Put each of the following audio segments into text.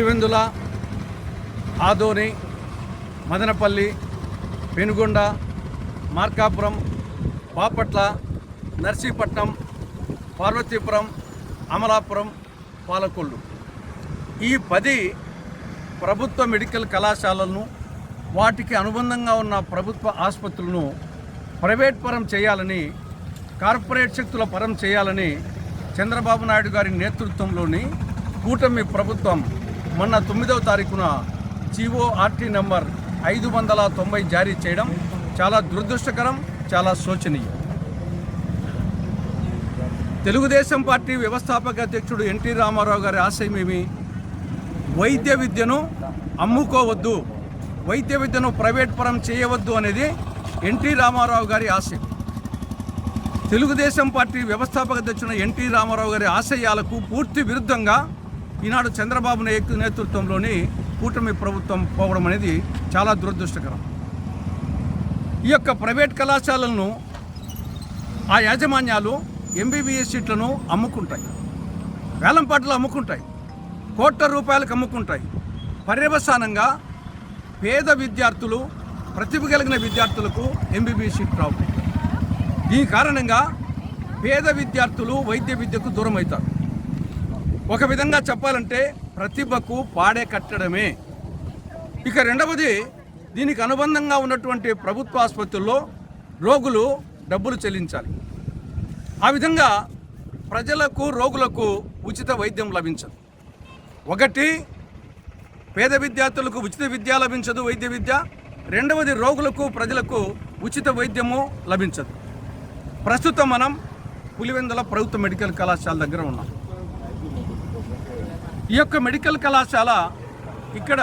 పులివెందుల, ఆదోని, మదనపల్లి, పెనుగొండ, మార్కాపురం, బాపట్ల, నర్సీపట్నం, పార్వతీపురం, అమలాపురం, పాలకొల్లు ఈ 10 ప్రభుత్వ మెడికల్ కళాశాలలను వాటికి అనుబంధంగా ఉన్న ప్రభుత్వ ఆసుపత్రులను ప్రైవేట్ పరం చేయాలని, కార్పొరేట్ శక్తుల పరం చేయాలని చంద్రబాబు నాయుడు గారి నేతృత్వంలోని కూటమి ప్రభుత్వం మొన్న 9వ తారీఖున GORT నంబర్ 590 జారీ చేయడం చాలా దురదృష్టకరం, చాలా శోచనీయం. తెలుగుదేశం పార్టీ వ్యవస్థాపక అధ్యక్షుడు ఎన్టీ రామారావు గారి ఆశయమేమి? వైద్య విద్యను అమ్ముకోవద్దు, వైద్య విద్యను ప్రైవేట్ పరం చేయవద్దు అనేది ఎన్టీ రామారావు గారి ఆశయం. తెలుగుదేశం పార్టీ వ్యవస్థాపక అధ్యక్షుడు ఎన్టీ రామారావు గారి ఆశయాలకు పూర్తి విరుద్ధంగా ఈనాడు చంద్రబాబు నేతృత్వంలోని కూటమి ప్రభుత్వం పోవడం అనేది చాలా దురదృష్టకరం. ఈ యొక్క ప్రైవేట్ కళాశాలలను ఆ యాజమాన్యాలు MBBS సీట్లను అమ్ముకుంటాయి, వేలంపాటలు అమ్ముకుంటాయి, కోట్ల రూపాయలకు అమ్ముకుంటాయి. పర్యవసానంగా పేద విద్యార్థులు, ప్రతిభ కలిగిన విద్యార్థులకు MBBS సీట్ రావు. ఈ కారణంగా పేద విద్యార్థులు వైద్య విద్యకు దూరం అవుతారు. ఒక విధంగా చెప్పాలంటే ప్రతిభకు పాడే కట్టడమే. ఇక రెండవది, దీనికి అనుబంధంగా ఉన్నటువంటి ప్రభుత్వ ఆసుపత్రుల్లో రోగులు డబ్బులు చెల్లించాలి. ఆ విధంగా ప్రజలకు, రోగులకు ఉచిత వైద్యం లభించదు. ఒకటి, పేద విద్యార్థులకు ఉచిత విద్య లభించదు, వైద్య విద్య. రెండవది, రోగులకు, ప్రజలకు ఉచిత వైద్యము లభించదు. ప్రస్తుతం మనం పులివెందుల ప్రభుత్వ మెడికల్ కళాశాల దగ్గర ఉన్నాం. ఈ యొక్క మెడికల్ కళాశాల ఇక్కడ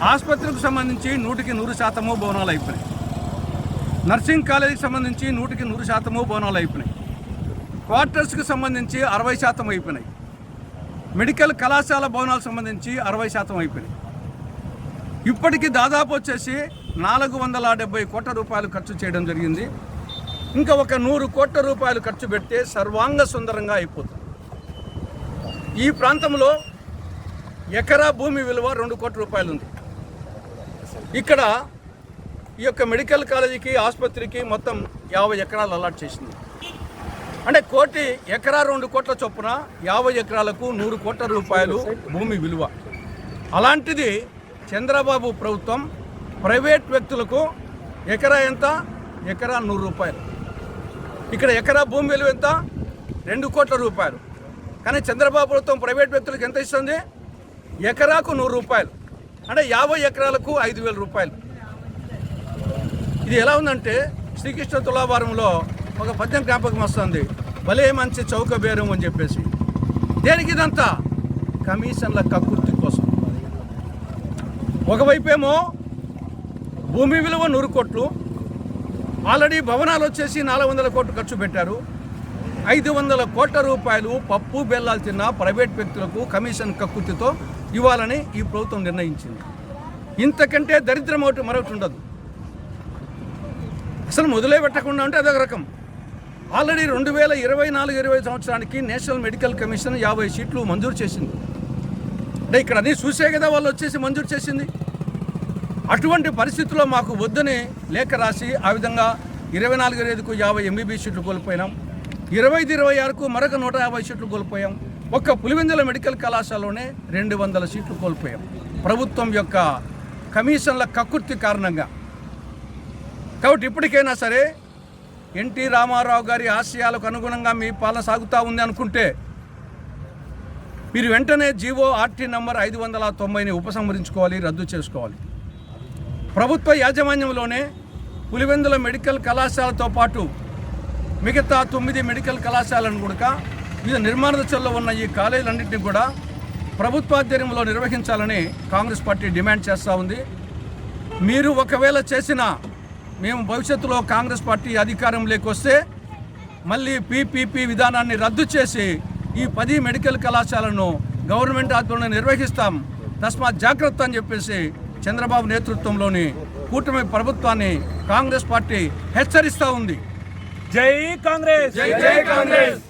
ఆసుపత్రికి సంబంధించి 100% భవనాలు అయిపోయినాయి. నర్సింగ్ కాలేజీకి సంబంధించి 100% భవనాలు అయిపోయినాయి. క్వార్టర్స్కి సంబంధించి 60% అయిపోయినాయి. మెడికల్ కళాశాల భవనాలకు సంబంధించి 60% అయిపోయినాయి. ఇప్పటికీ దాదాపు వచ్చేసి 470 కోట్ల రూపాయలు ఖర్చు చేయడం జరిగింది. ఇంకా ఒక 100 కోట్ల రూపాయలు ఖర్చు పెడితే సర్వాంగ సుందరంగా అయిపోతుంది. ఈ ప్రాంతంలో ఎకరా భూమి విలువ 2 కోట్ల రూపాయలు ఉంది. ఇక్కడ ఈ యొక్క మెడికల్ కాలేజీకి, ఆసుపత్రికి మొత్తం 50 ఎకరాలు అలాట్ చేసింది. అంటే కోటి ఎకరా 2 కోట్ల చొప్పున 50 ఎకరాలకు 100 కోట్ల రూపాయలు భూమి విలువ. అలాంటిది చంద్రబాబు ప్రభుత్వం ప్రైవేట్ వ్యక్తులకు ఎకరా ఎంత? ఎకరా 100 రూపాయలు. ఇక్కడ ఎకరా భూమి విలువ ఎంత? 2 కోట్ల రూపాయలు. కానీ చంద్రబాబు ప్రభుత్వం ప్రైవేట్ వ్యక్తులకు ఎంత ఇస్తుంది? ఎకరాకు 100 రూపాయలు. అంటే 50 ఎకరాలకు 5,000 రూపాయలు. ఇది ఎలా ఉందంటే శ్రీకృష్ణ తులాభారంలో ఒక పద్యం జ్ఞాపకం వస్తుంది, భలే మంచి చౌక బేరం అని చెప్పేసి. దేనికి ఇదంతా? కమిషన్ల కక్కుర్తి కోసం. ఒకవైపేమో భూమి విలువ 100 కోట్లు, ఆల్రెడీ భవనాలు వచ్చేసి 400 కోట్లు ఖర్చు పెట్టారు. 500 కోట్ల రూపాయలు పప్పు బెల్లాలు తిన్న ప్రైవేట్ వ్యక్తులకు కమిషన్ కక్కుర్తితో ఇవ్వాలని ఈ ప్రభుత్వం నిర్ణయించింది. ఇంతకంటే దరిద్రం మరొకటి ఉండదు. అసలు మొదలే పెట్టకుండా ఉంటే అదొక రకం. ఆల్రెడీ 2024-25 సంవత్సరానికి నేషనల్ మెడికల్ కమిషన్ 50 సీట్లు మంజూరు చేసింది. అంటే ఇక్కడ అన్నీ చూసే కదా వాళ్ళు వచ్చేసి మంజూరు చేసింది. అటువంటి పరిస్థితుల్లో మాకు వద్దని లేఖ రాసి ఆ విధంగా 24-25కు 50 MBBS సీట్లు కోల్పోయినాం. 25-26కు మరొక 150 సీట్లు కోల్పోయాం. ఒక్క పులివెందుల మెడికల్ కళాశాలలోనే 200 సీట్లు కోల్పోయాం ప్రభుత్వం యొక్క కమిషన్ల కక్కుర్తి కారణంగా. కాబట్టి ఇప్పటికైనా సరే ఎన్టీ రామారావు గారి ఆశయాలకు అనుగుణంగా మీ పాలన సాగుతూ ఉంది అనుకుంటే మీరు వెంటనే GORT నంబర్ 590ని ఉపసంహరించుకోవాలి, రద్దు చేసుకోవాలి. ప్రభుత్వ యాజమాన్యంలోనే పులివెందుల మెడికల్ కళాశాలతో పాటు మిగతా 9 మెడికల్ కళాశాలను కూడా వివిధ నిర్మాణ దశల్లో ఉన్న ఈ కాలేజీలన్నింటినీ కూడా ప్రభుత్వాధ్వర్యంలో నిర్వహించాలని కాంగ్రెస్ పార్టీ డిమాండ్ చేస్తూ ఉంది. మీరు ఒకవేళ చేసినా మేము భవిష్యత్తులో కాంగ్రెస్ పార్టీ అధికారంలోకి వస్తే మళ్ళీ PPP విధానాన్ని రద్దు చేసి ఈ 10 మెడికల్ కళాశాలను గవర్నమెంట్ ఆధ్వర్యంలో నిర్వహిస్తాం. తస్మాత్ జాగ్రత్త అని చెప్పేసి చంద్రబాబు నేతృత్వంలోని కూటమి ప్రభుత్వాన్ని కాంగ్రెస్ పార్టీ హెచ్చరిస్తూ ఉంది. జై కాంగ్రెస్, జై కాంగ్రెస్.